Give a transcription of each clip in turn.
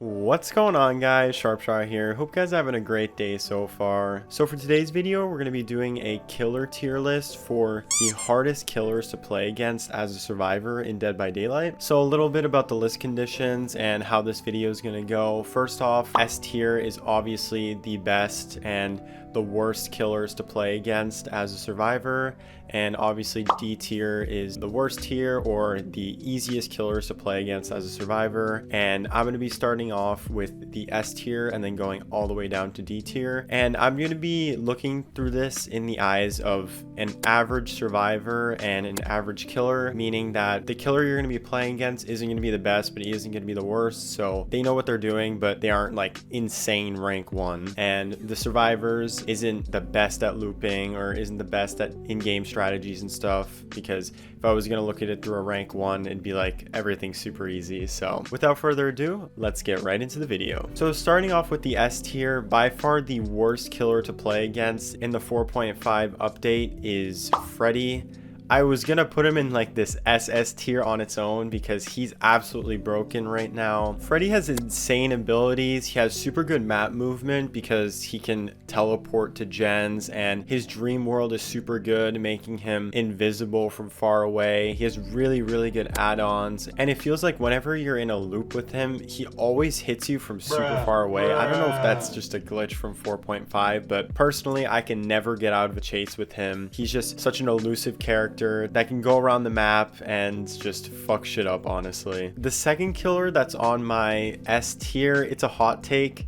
What's going on, guys? Sharpshot here. Hope you guys are having a great day so far. So for today's video, we're going to be doing a killer tier list for the hardest killers to play against as a survivor in Dead by Daylight. So a little bit about the list conditions and how this video is going to go. First off, S tier is obviously the best and the worst killers to play against as a survivor, and obviously D tier is the worst tier or the easiest killers to play against as a survivor. And I'm going to be starting off with the S tier and then going all the way down to D tier, and I'm going to be looking through this in the eyes of an average survivor and an average killer, meaning that the killer you're going to be playing against isn't going to be the best, but he isn't going to be the worst. So they know what they're doing, but they aren't like insane rank 1, and the survivors isn't the best at looping or isn't the best at in-game strategies and stuff, because if I was going to look at it through a rank 1, it'd be like everything's super easy. So without further ado, let's get right into the video. So starting off with the S tier, by far the worst killer to play against in the 4.5 update is Freddy. I was gonna put him in like this SS tier on its own because he's absolutely broken right now. Freddy has insane abilities. He has super good map movement because he can teleport to gens, and his dream world is super good, making him invisible from far away. He has really good add-ons, and it feels like whenever you're in a loop with him, he always hits you from super far away. I don't know if that's just a glitch from 4.5, but personally I can never get out of a chase with him. He's just such an elusive character that can go around the map and just fuck shit up, honestly. The second killer that's on my S tier, it's a hot take.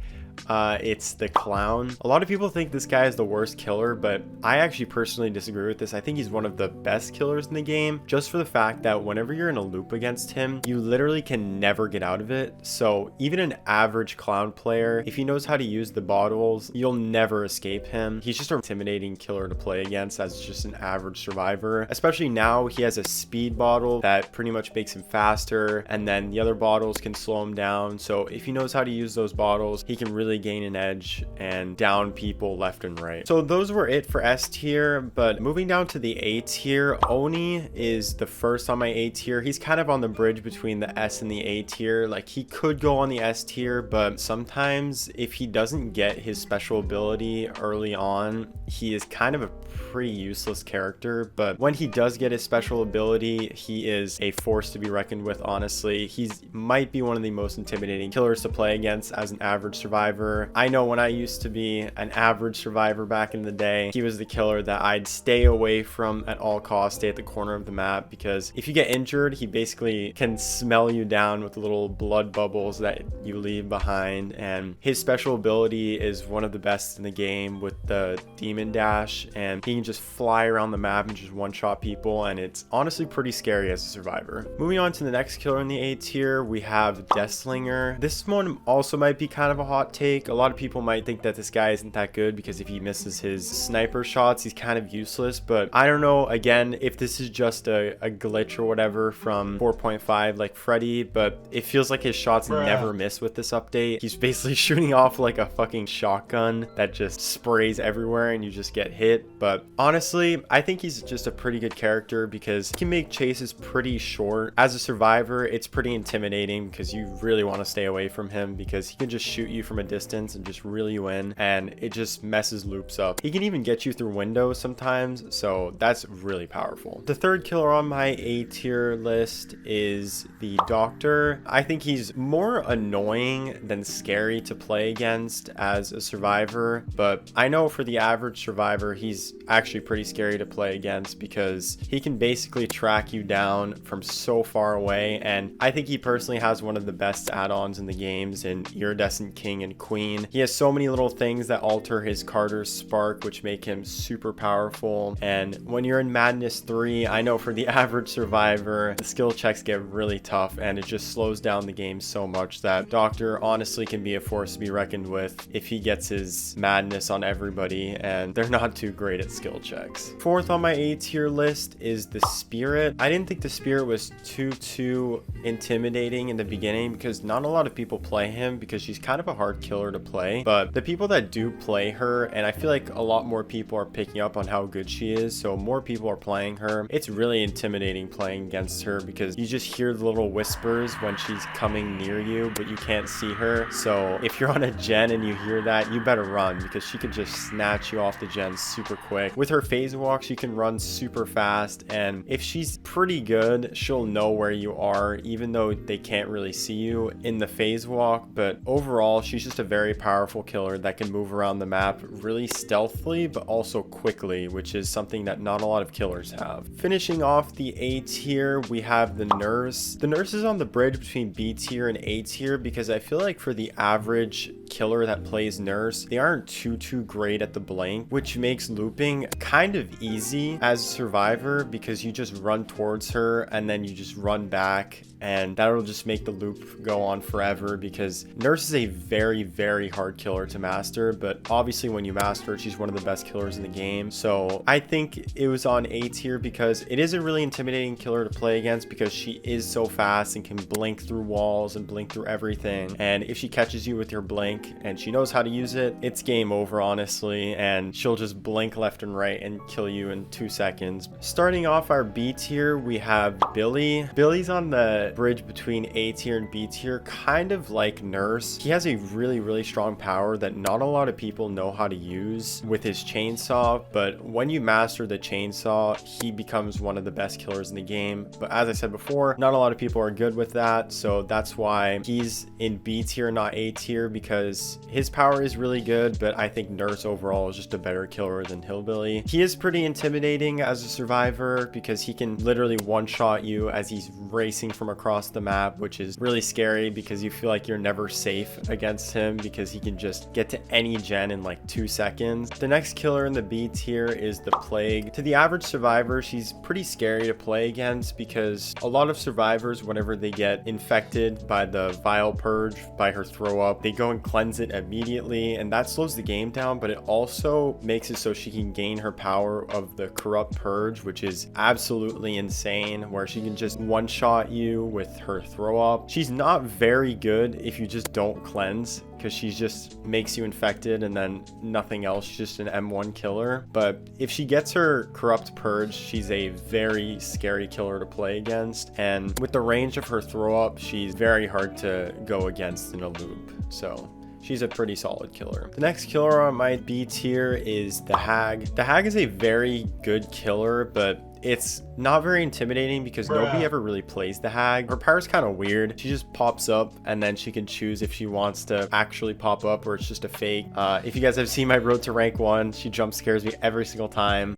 It's the clown. A lot of people think this guy is the worst killer, but I actually personally disagree with this. I think he's one of the best killers in the game, just for the fact that whenever you're in a loop against him, you literally can never get out of it. So even an average clown player, if he knows how to use the bottles, you'll never escape him. He's just an intimidating killer to play against as just an average survivor, especially now he has a speed bottle that pretty much makes him faster, and then the other bottles can slow him down. So if he knows how to use those bottles, he can really gain an edge and down people left and right. So those were it for S tier, but moving down to the A tier, Oni is the first on my A tier. He's kind of on the bridge between the S and the A tier. Like, he could go on the S tier, but sometimes if he doesn't get his special ability early on, he is kind of a pretty useless character. But when he does get his special ability, he is a force to be reckoned with, honestly. He might be one of the most intimidating killers to play against as an average survivor. I know when I used to be an average survivor back in the day, he was the killer that I'd stay away from at all costs, stay at the corner of the map, because if you get injured, he basically can smell you down with the little blood bubbles that you leave behind. And his special ability is one of the best in the game with the demon dash, and he can just fly around the map and just one-shot people, and it's honestly pretty scary as a survivor. Moving on to the next killer in the A tier, we have Deathslinger. This one also might be kind of a hot take. A lot of people might think that this guy isn't that good because if he misses his sniper shots, he's kind of useless, but I don't know, again, if this is just a glitch or whatever from 4.5 like Freddy, but it feels like his shots never miss with this update. He's basically shooting off like a fucking shotgun that just sprays everywhere and you just get hit. But honestly, I think he's just a pretty good character because he can make chases pretty short. As a survivor, it's pretty intimidating because you really want to stay away from him because he can just shoot you from a distance and just reel you in, and it just messes loops up. He can even get you through windows sometimes, so that's really powerful. The third killer on my A tier list is the Doctor. I think he's more annoying than scary to play against as a survivor, but I know for the average survivor, he's actually pretty scary to play against because he can basically track you down from so far away, and I think he personally has one of the best add-ons in the games in Iridescent King and Queen. He has so many little things that alter his Carter's Spark, which make him super powerful. And when you're in Madness 3, I know for the average survivor, the skill checks get really tough and it just slows down the game so much that Doctor honestly can be a force to be reckoned with if he gets his madness on everybody, and they're not too great at skill checks. Fourth on my A tier list is the Spirit. I didn't think the Spirit was too intimidating in the beginning because not a lot of people play him because she's kind of a hard kill killer to play. But the people that do play her, and I feel like a lot more people are picking up on how good she is, so more people are playing her. It's really intimidating playing against her because you just hear the little whispers when she's coming near you, but you can't see her. So if you're on a gen and you hear that, you better run, because she could just snatch you off the gen super quick. With her phase walk, she can run super fast, and if she's pretty good, she'll know where you are even though they can't really see you in the phase walk. But overall, she's just a very powerful killer that can move around the map really stealthily but also quickly, which is something that not a lot of killers have. Finishing off the A tier, we have the nurse. The nurse is on the bridge between B tier and A tier because I feel like for the average killer that plays nurse, they aren't too great at the blink, which makes looping kind of easy as a survivor because you just run towards her and then you just run back, and that'll just make the loop go on forever because nurse is a very hard killer to master. But obviously when you master her, she's one of the best killers in the game. So I think it was on A tier because it is a really intimidating killer to play against because she is so fast and can blink through walls and blink through everything. And if she catches you with your blink and she knows how to use it, it's game over, honestly, and she'll just blink left and right and kill you in 2 seconds. Starting off our B tier, we have Billy. Billy's on the bridge between A tier and B tier, kind of like nurse. He has a really strong power that not a lot of people know how to use with his chainsaw, but when you master the chainsaw, he becomes one of the best killers in the game. But as I said before, not a lot of people are good with that, so that's why he's in B tier, not A tier, because his power is really good, but I think nurse overall is just a better killer than Hillbilly. He is pretty intimidating as a survivor because he can literally one-shot you as he's racing from across the map, which is really scary because you feel like you're never safe against him because he can just get to any gen in like 2 seconds. The next killer in the B tier is the Plague. To the average survivor, she's pretty scary to play against because a lot of survivors, whenever they get infected by the Vile Purge, by her throw up, they go and cleanse it immediately, and that slows the game down, but it also makes it so she can gain her power of the Corrupt Purge, which is absolutely insane, where she can just one-shot you with her throw up. She's not very good if you just don't cleanse, because she just makes you infected and then nothing else. She's just an M1 killer. But if she gets her Corrupt Purge, she's a very scary killer to play against, and with the range of her throw up, she's very hard to go against in a loop. So she's a pretty solid killer. The next killer on my B tier is the Hag. The Hag is a very good killer, but it's not very intimidating because nobody ever really plays the Hag. Her power's kind of weird. She just pops up and then she can choose if she wants to actually pop up or it's just a fake. If you guys have seen my road to rank 1, she jump scares me every single time.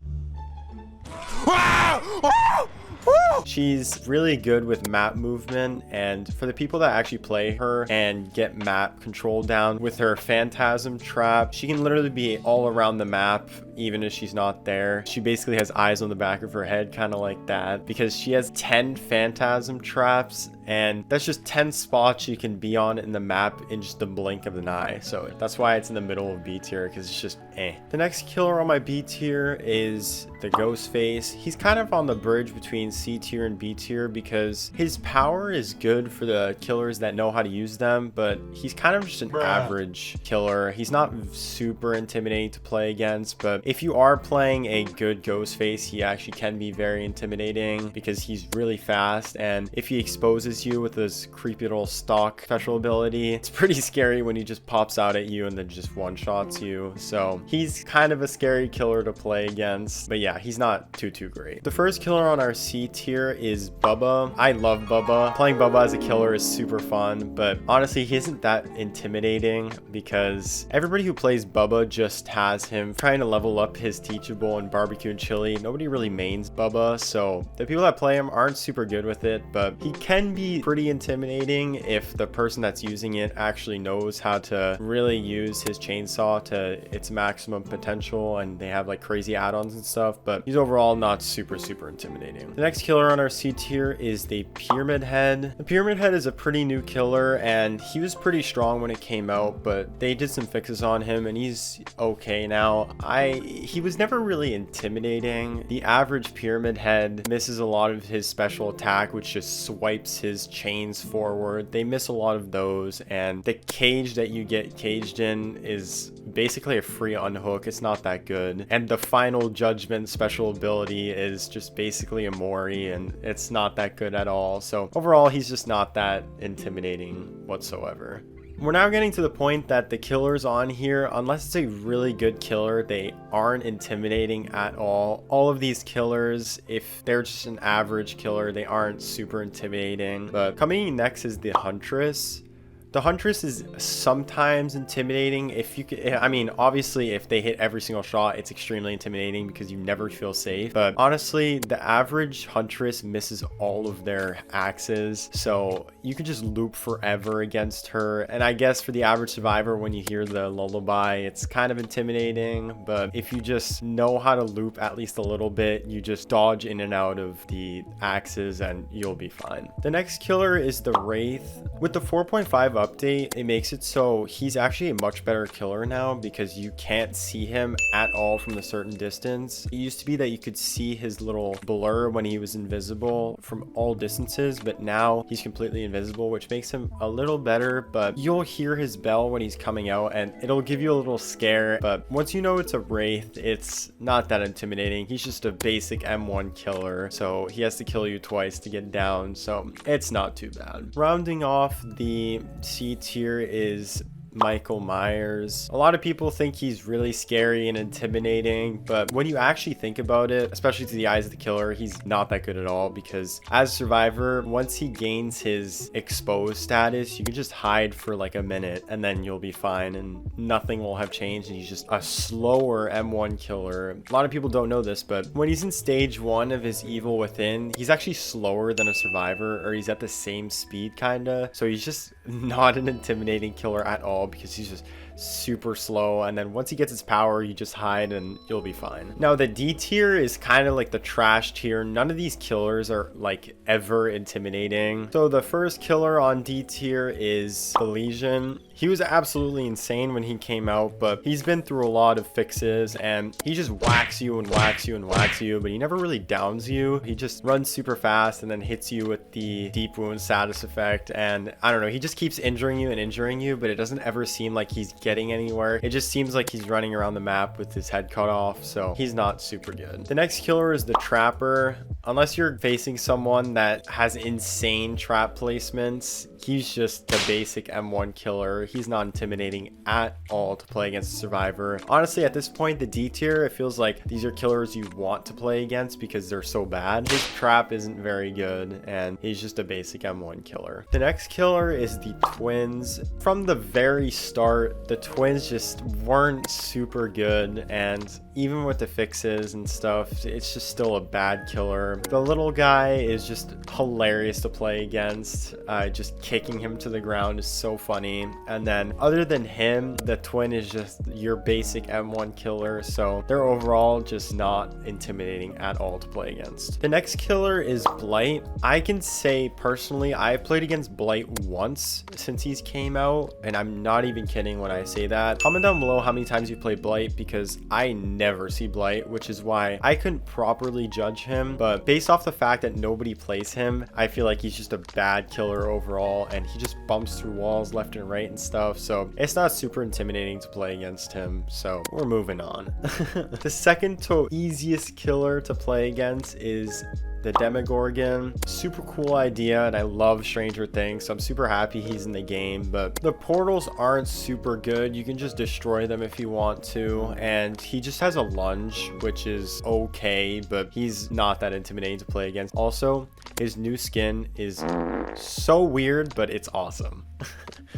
She's really good with map movement, and for the people that actually play her and get map control down with her Phantasm Trap, she can literally be all around the map even if she's not there. She basically has eyes on the back of her head, kind of like that, because she has 10 Phantasm Traps, and that's just 10 spots you can be on in the map in just the blink of an eye. So that's why it's in the middle of B tier, because it's just eh. The next killer on my B tier is the Ghostface. He's kind of on the bridge between C tier and B tier because his power is good for the killers that know how to use them, but he's kind of just an average killer. He's not super intimidating to play against, but if you are playing a good Ghostface, he actually can be very intimidating because he's really fast, and if he exposes you with his creepy little stalk special ability, it's pretty scary when he just pops out at you and then just one-shots you. So he's kind of a scary killer to play against, but yeah, he's not too great. The first killer on our C tier is Bubba. I love Bubba. Playing Bubba as a killer is super fun, but honestly, he isn't that intimidating because everybody who plays Bubba just has him trying to level up his teachable and barbecue and chili. Nobody really mains Bubba, so the people that play him aren't super good with it, but he can be pretty intimidating if the person that's using it actually knows how to really use his chainsaw to its maximum potential, and they have like crazy add-ons and stuff, but he's overall not super intimidating. The next killer on our C tier is the Pyramid Head. The Pyramid Head is a pretty new killer, and he was pretty strong when it came out, but they did some fixes on him and he's okay now. He was never really intimidating. The average Pyramid Head misses a lot of his special attack, which just swipes his his chains forward. They miss a lot of those, and the cage that you get caged in is basically a free unhook. It's not that good. And the final judgment special ability is just basically a Mori, and it's not that good at all. So overall, he's just not that intimidating whatsoever. We're now getting to the point that the killers on here, unless it's a really good killer, they aren't intimidating at all. All of these killers, if they're just an average killer, they aren't super intimidating. But coming next is the Huntress. The Huntress is sometimes intimidating if you could, I mean, obviously if they hit every single shot, it's extremely intimidating because you never feel safe. But honestly, the average Huntress misses all of their axes, so you can just loop forever against her. And I guess for the average survivor, when you hear the lullaby, it's kind of intimidating. But if you just know how to loop at least a little bit, you just dodge in and out of the axes and you'll be fine. The next killer is the Wraith. With the 4.5 update, it makes it so he's actually a much better killer now because you can't see him at all from a certain distance. It used to be that you could see his little blur when he was invisible from all distances, but now he's completely invisible, which makes him a little better. But you'll hear his bell when he's coming out and it'll give you a little scare. But once you know it's a Wraith, it's not that intimidating. He's just a basic M1 killer, so he has to kill you twice to get down, so it's not too bad. Rounding off the C tier is Michael Myers. A lot of people think he's really scary and intimidating, but when you actually think about it, especially to the eyes of the killer, he's not that good at all, because as a survivor, once he gains his exposed status, you can just hide for like a minute and then you'll be fine and nothing will have changed, and he's just a slower M1 killer. A lot of people don't know this, but when he's in stage 1 of his Evil Within, he's actually slower than a survivor, or he's at the same speed kinda, so he's just not an intimidating killer at all because he's just super slow, and then once he gets his power, you just hide and you'll be fine. Now the D tier is kind of like the trash tier. None of these killers are like ever intimidating. So the first killer on D tier is the Legion. He was absolutely insane when he came out, but he's been through a lot of fixes and he just whacks you and whacks you and whacks you, but he never really downs you. He just runs super fast and then hits you with the deep wound status effect, and I don't know, he just keeps injuring you and injuring you, but it doesn't ever seem like he's getting anywhere. It just seems like he's running around the map with his head cut off, so he's not super good. The next killer is the Trapper. Unless you're facing someone that has insane trap placements, he's just the basic M1 killer. He's not intimidating at all to play against a survivor. Honestly, at this point, the D tier, it feels like these are killers you want to play against because they're so bad. His trap isn't very good and he's just a basic M1 killer. The next killer is the Twins. From the very start, the Twins just weren't super good, and even with the fixes and stuff, it's just still a bad killer. The little guy is just hilarious to play against. Just kicking him to the ground is so funny. And then other than him, the Twin is just your basic M1 killer, so they're overall just not intimidating at all to play against. The next killer is Blight. I can say personally, I've played against Blight once since he's came out, and I'm not even kidding when I say that. Comment down below how many times you played Blight, because I never see Blight, which is why I couldn't properly judge him. But based off the fact that nobody plays him, I feel like he's just a bad killer overall, and he just bumps through walls left and right and stuff, so it's not super intimidating to play against him, so we're moving on. The second to easiest killer to play against is the Demogorgon. Super cool idea, and I love Stranger Things, so I'm super happy he's in the game. But the portals aren't super good. You can just destroy them if you want to, and he just has a lunge, which is okay, but he's not that intimidating to play against. Also, his new skin is so weird, but it's awesome.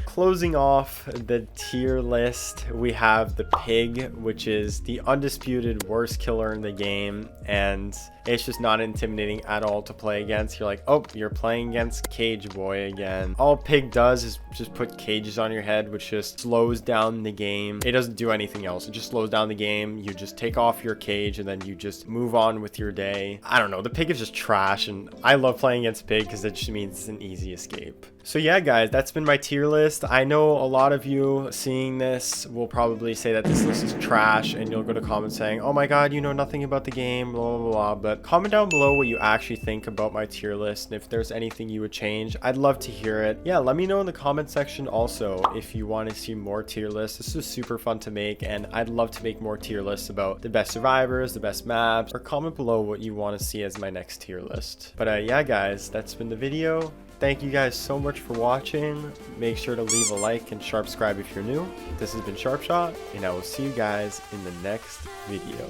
Closing off the tier list, we have the Pig, which is the undisputed worst killer in the game, and it's just not intimidating at all to play against. You're like, oh, you're playing against Cage Boy again. All Pig does is just put cages on your head, which just slows down the game. It doesn't do anything else. It just slows down the game. You just take off your cage and then you just move on with your day. I don't know. The Pig is just trash, and I love playing against Pig because it just means it's an easy escape. So yeah, guys, that's been my tier list. I know a lot of you seeing this will probably say that this list is trash, and you'll go to comments saying, oh my god, you know nothing about the game, blah, blah, blah. But comment down below what you actually think about my tier list, and if there's anything you would change, I'd love to hear it. Yeah, let me know in the comment section also if you want to see more tier lists. This is super fun to make, and I'd love to make more tier lists about the best survivors, the best maps, or comment below what you want to see as my next tier list. But yeah, guys, that's been the video. Thank you guys so much for watching. Make sure to leave a like and subscribe if you're new. This has been Sharpshot, and I will see you guys in the next video.